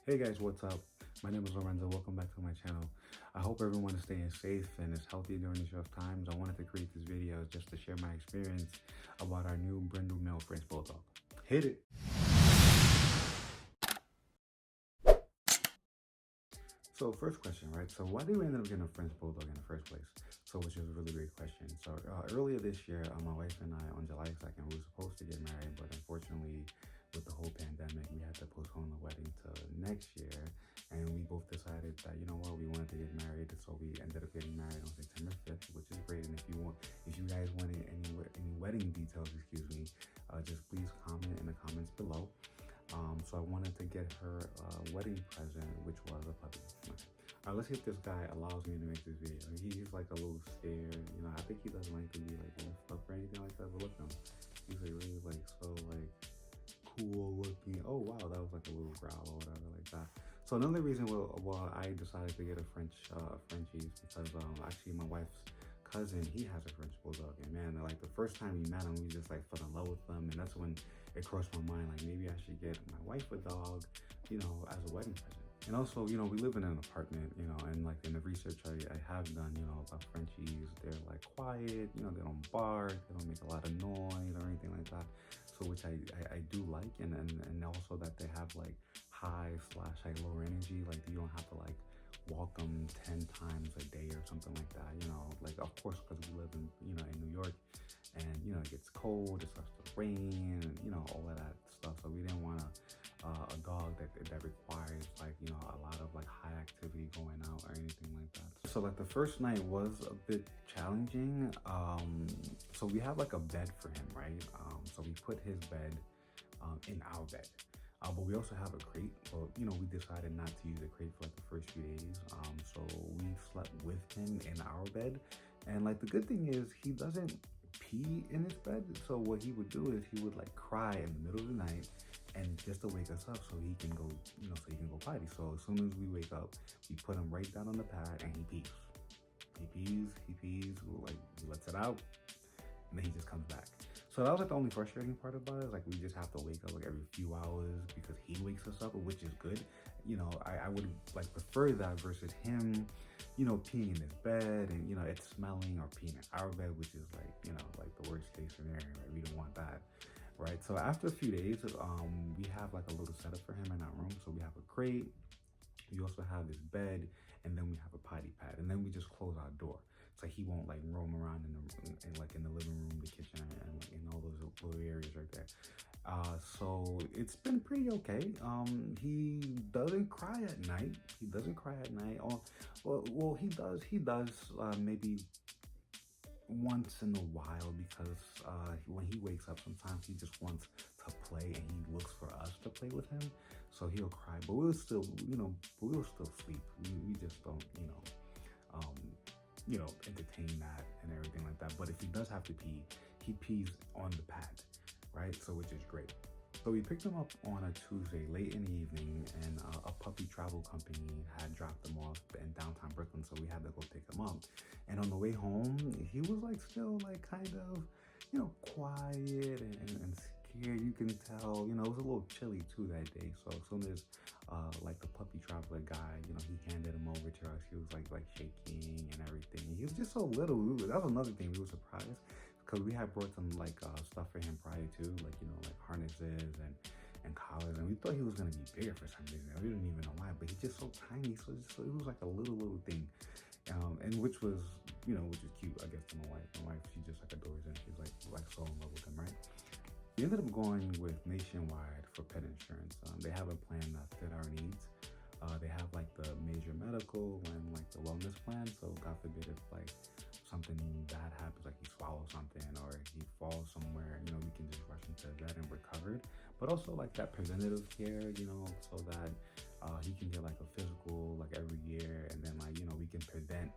Hey guys, what's up? My name is Lorenzo. Welcome back to my channel. I hope everyone is staying safe and is healthy during these rough times. I wanted to create this video just to share my experience about our new brindle male French Bulldog. Hit it! So first question, right? So why did we end up getting a French Bulldog in the first place? So which is a really great question. So earlier this year, my wife and I, on July 2nd, we were supposed to get married, but unfortunately, with the whole pandemic, we had to postpone the wedding to next year. And we both decided that, you know what, we wanted to get married. So we ended up getting married on September 5th, which is great. And if you guys wanted any wedding details, just please comment in the comments below. So I wanted to get her a wedding present, which was a puppy. Let's see if this guy allows me to make this video. He's like a little scared, you know. I think he doesn't like to be like lift up or anything like that. But look at him. He's like really like so like cool looking. Oh wow, that was like a little growl or whatever like that. So another reason why I decided to get a Frenchie is because actually my wife's cousin, he has a French Bulldog, and man, like the first time we met him, we just like fell in love with them, and that's when it crossed my mind, like maybe I should get my wife a dog, you know, as a wedding present. And also, you know, we live in an apartment, you know, and like in the research I have done, you know, about Frenchies, they're like quiet, you know, they don't bark, they don't make a lot of noise or anything like that. So which I do like, and also that they have like high/like lower energy, like you don't have to like walk them 10 times a day or something like that, you know, like of course because we live in, you know, in New York, and you know it gets cold, it starts to rain, and you know all of that stuff. So we didn't want a dog that requires like, you know, a lot of like high activity going out or anything like that. So like the first night was a bit challenging. So we have like a bed for him, right? So we put his bed in our bed. But we also have a crate, but you know, we decided not to use a crate for like the first few days. So we slept with him in our bed, and like the good thing is he doesn't pee in his bed. So what he would do is he would like cry in the middle of the night, and just to wake us up so he can go, you know, so he can go potty. So as soon as we wake up, we put him right down on the pad, and he pees. He pees, like he lets it out, and then he just comes back. So that was like the only frustrating part about it. Like we just have to wake up like every few hours because he wakes us up, which is good. You know, I would like prefer that versus him, you know, peeing in his bed and, you know, it's smelling, or peeing in our bed, which is like, you know, like the worst case scenario, right? We don't want that, right? So after a few days, we have like a little setup for him in our room. So we have a crate, we also have his bed, and then we have a potty pad, and then we just close our door. So he won't like roam around in the living room, the kitchen, and in all those little areas right there. So it's been pretty okay. He doesn't cry at night. Well, he does maybe once in a while, because when he wakes up, sometimes he just wants to play and he looks for us to play with him. So he'll cry, but we'll still, you know, sleep. We just don't, entertain that and everything like that. But if he does have to pee, he pees on the pad, right? So which is great. So we picked him up on a Tuesday late in the evening, and a puppy travel company had dropped him off in downtown Brooklyn, so we had to go pick him up. And on the way home, he was like still like kind of, you know, quiet and scared. You can tell, you know, it was a little chilly too that day. So as soon as like the puppy traveler guy, you know, he handed him over to us, he was like shaking and everything. He was just so little. That was another thing, we were surprised, because we had brought some like stuff for him prior to, like, you know, like harnesses and collars, and we thought he was gonna be bigger for some reason. We didn't even know why, but he's just so tiny. So it was like a little thing, and which was, you know, which is cute, I guess, to my wife. My wife, she just like adores him. She's like so in love with him, right? We ended up going with Nationwide for pet insurance. They have a plan that fit our needs. They have like the major medical and like the wellness plan. So God forbid if like something bad happens, like he swallows something or he falls somewhere, you know, we can just rush into that and we're covered. But also like that preventative care, you know, so that he can get like a physical like every year, and then like, you know, we can prevent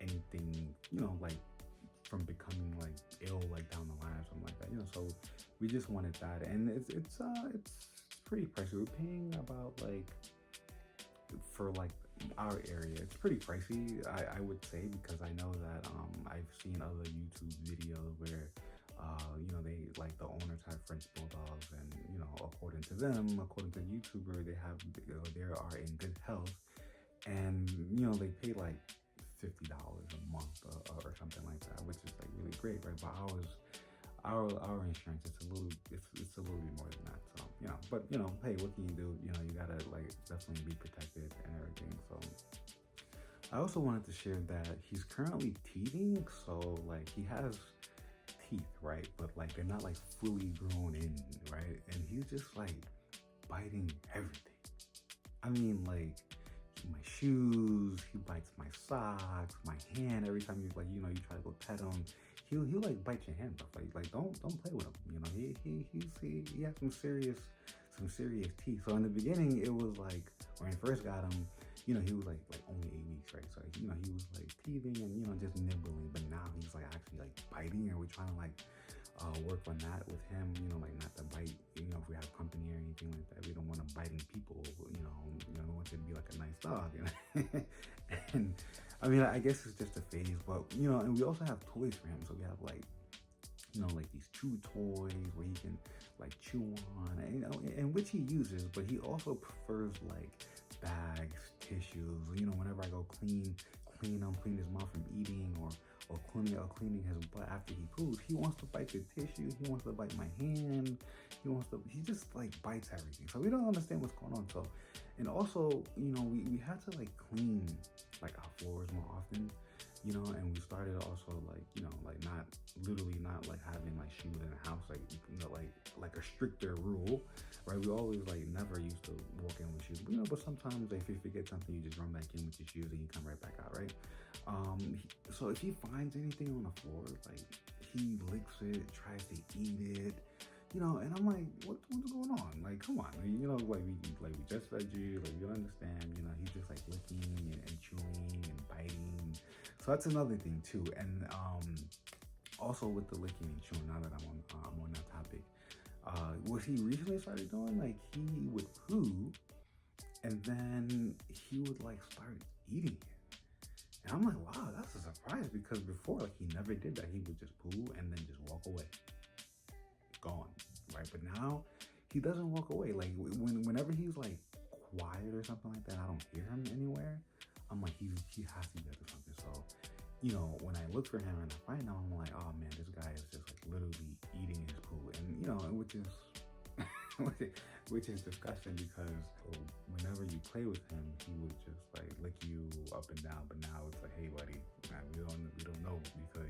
anything, you know, like from becoming like ill like down the line or something like that, you know. So we just wanted that, and it's pretty pricey. We're paying about like, for like our area, it's pretty pricey, I would say, because I know that I've seen other YouTube videos where They like the owners have French Bulldogs, and according to them, according to the YouTuber, they are in good health, and they pay like $50 a month or something like that, which is like really great, right? But our insurance, it's a little bit more than that. So but hey, what can you do? You gotta like definitely be protected and everything. So I also wanted to share that he's currently teething, so like he has teeth, right? But like they're not like fully grown in, right? And he's just like biting everything. I mean, like my shoes, he bites my socks, my hand. Every time you try to go pet him, he'll like bite your hand off. Like don't play with him. He has some serious teeth. So in the beginning, it was like when I first got him, he was like only 8 weeks, right? So he was like teething and just nibbling, but now he's like actually like biting, and we're trying to like work on that with him, like not to bite, if we have company or anything like that. We don't want him biting people, we want it to be like a nice dog. And I mean, I guess it's just a phase, but and we also have toys for him. So we have like like these chew toys where he can like chew on, and which he uses, but he also prefers like bags, tissues. Whenever I go clean his mouth from eating, or cleaning his butt after he poops, he wants to bite the tissue. He wants to bite my hand. He just like bites everything. So we don't understand what's going on. So, and also, we had to like clean like our floors more often, and we started also like not like having like shoes in the house, like a stricter rule, right? We always like never used to walk in with shoes, but sometimes if you forget something, you just run back in with your shoes and you come right back out, right? So if he finds anything on the floor, like he licks it, tries to eat it, and I'm like, what's going on? Like, come on, like we just fed you, like you understand, he's just like licking and chewing and biting. So that's another thing too. And also with the licking and chewing, now that I'm on that topic, what he recently started doing, like he would poo and then he would like start eating it. And I'm like, wow, that's a surprise, because before, like, he never did that. He would just poo and then just walk away. Gone, right? But now he doesn't walk away. Like whenever he's like quiet or something like that, I don't hear him anywhere. I'm like, he has to be up to something. So, when I look for him and I find him, I'm like, oh man, this guy is just like literally eating his poo, and which is which is disgusting, because whenever you play with him, he would just like lick you up and down. But now it's like, hey buddy, we don't know, because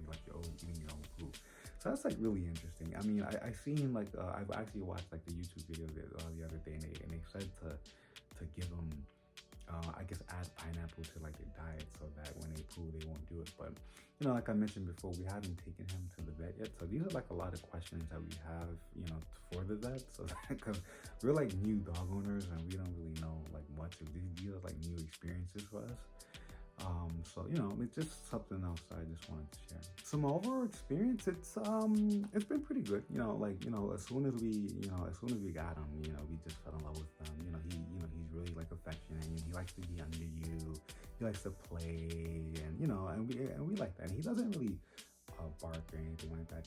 like you're eating your own poo. So that's like really interesting. I mean, I seen like I've actually watched like the YouTube video the other day, and they said to give them I guess add pineapple to like their diet, so that when they poo they won't do it. But like I mentioned before, we haven't taken him to the vet yet, so these are like a lot of questions that we have for the vet. So because we're like new dog owners and we don't really know like much of these are like new experiences for us. So it's just something else I just wanted to share. So my overall experience, it's been pretty good. As soon as we got him, we just fell in love with him. He's really like affectionate, and he likes to be under you. He likes to play, and we like that. And he doesn't really bark or anything like that.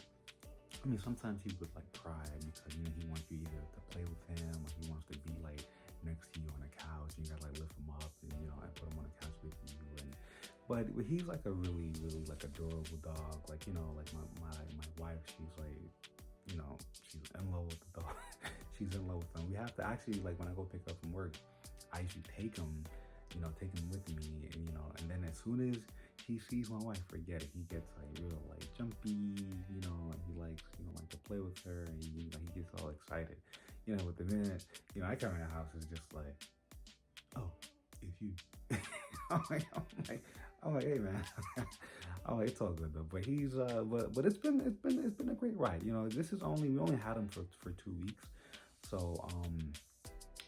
I mean, sometimes he would like cry because he wants you either to play with him, or he wants to be like next to you on a couch, and you gotta like lift him up and and put him on the couch with you. But he's like a really, really like adorable dog. Like like my wife, she's like she's in love with the dog. She's in love with him. We have to actually, like, when I go pick up from work, I usually take him with me, and then as soon as he sees my wife, forget it. He gets like real like jumpy, and he likes like to play with her, and he gets all excited, But the minute I come in the house, it's just like, oh, it's you. I'm like, hey man. Oh, it's all good though. But he's but it's been a great ride. We only had him for 2 weeks, so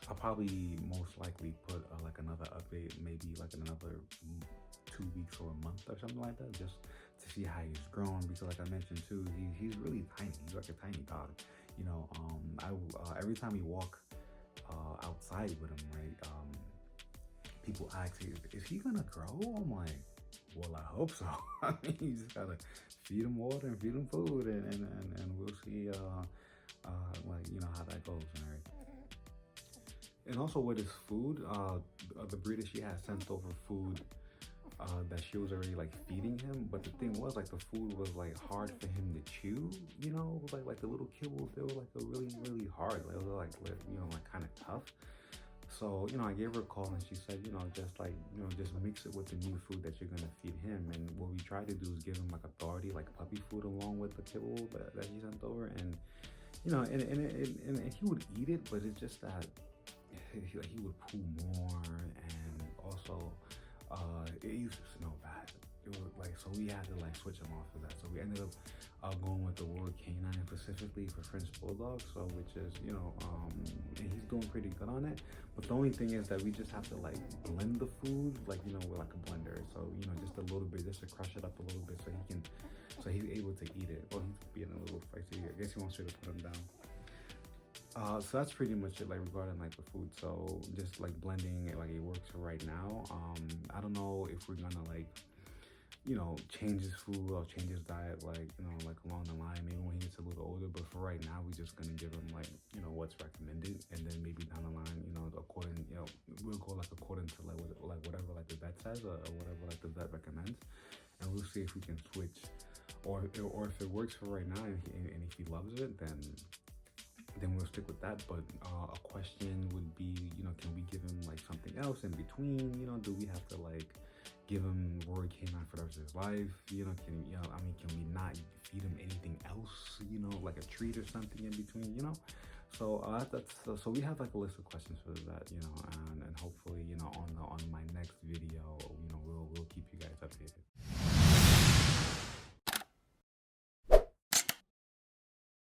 I'll probably most likely put like another update, maybe like in another 2 weeks or a month or something like that, just to see how he's grown. Because like I mentioned too, he's really tiny. He's like a tiny dog. Every time we walk outside with him, right? People ask, is he gonna grow? I'm like, Well, I hope so. I mean, you just gotta feed them water and feed them food, and we'll see, like, you know, how that goes, all right? And also with his food, the breeder, she had sent over food that she was already like feeding him, but the thing was like the food was like hard for him to chew, you know, like the little kibbles, they were like a really hard, like, they were like, you know, like kind of tough. So, you know, I gave her a call and she said, you know, just like, you know, just mix it with the new food that you're gonna feed him. And what we try to do is give him like authority, like puppy food along with the kibble that he sent over. And, you know, and he would eat it, but it's just that he would poo more, and also it used to smell bad. It was like, so we had to like switch him off of that. So we ended up going with the word canine specifically for French Bulldog. So which is, you know, and he's doing pretty good on it. But the only thing is that we just have to like blend the food, like, you know, with like a blender. So, you know, just a little bit, just to crush it up a little bit so he can, so he's able to eat it. Well, he's being a little feisty. I guess he wants you to put him down. So that's pretty much it, like regarding like the food. So just like blending it, like it works right now. I don't know if we're gonna like, you know, change his food or change his diet, like, you know, like along the line, maybe when he gets a little older. But for right now, we're just gonna give him like, you know, what's recommended, and then maybe down the line, you know, according, you know, we'll go like according to like whatever like the vet says, or whatever like the vet recommends, and we'll see if we can switch, or if it works for right now, and if he loves it, then we'll stick with that. But a question would be, you know, can we give him like something else in between? You know, do we have to like give him word canine for the rest of his life? You know, can, you know, I mean, can we not feed him anything else? You know, like a treat or something in between? You know, so so we have like a list of questions for that. You know, and hopefully, you know, on my next video, you know, we'll keep you guys updated.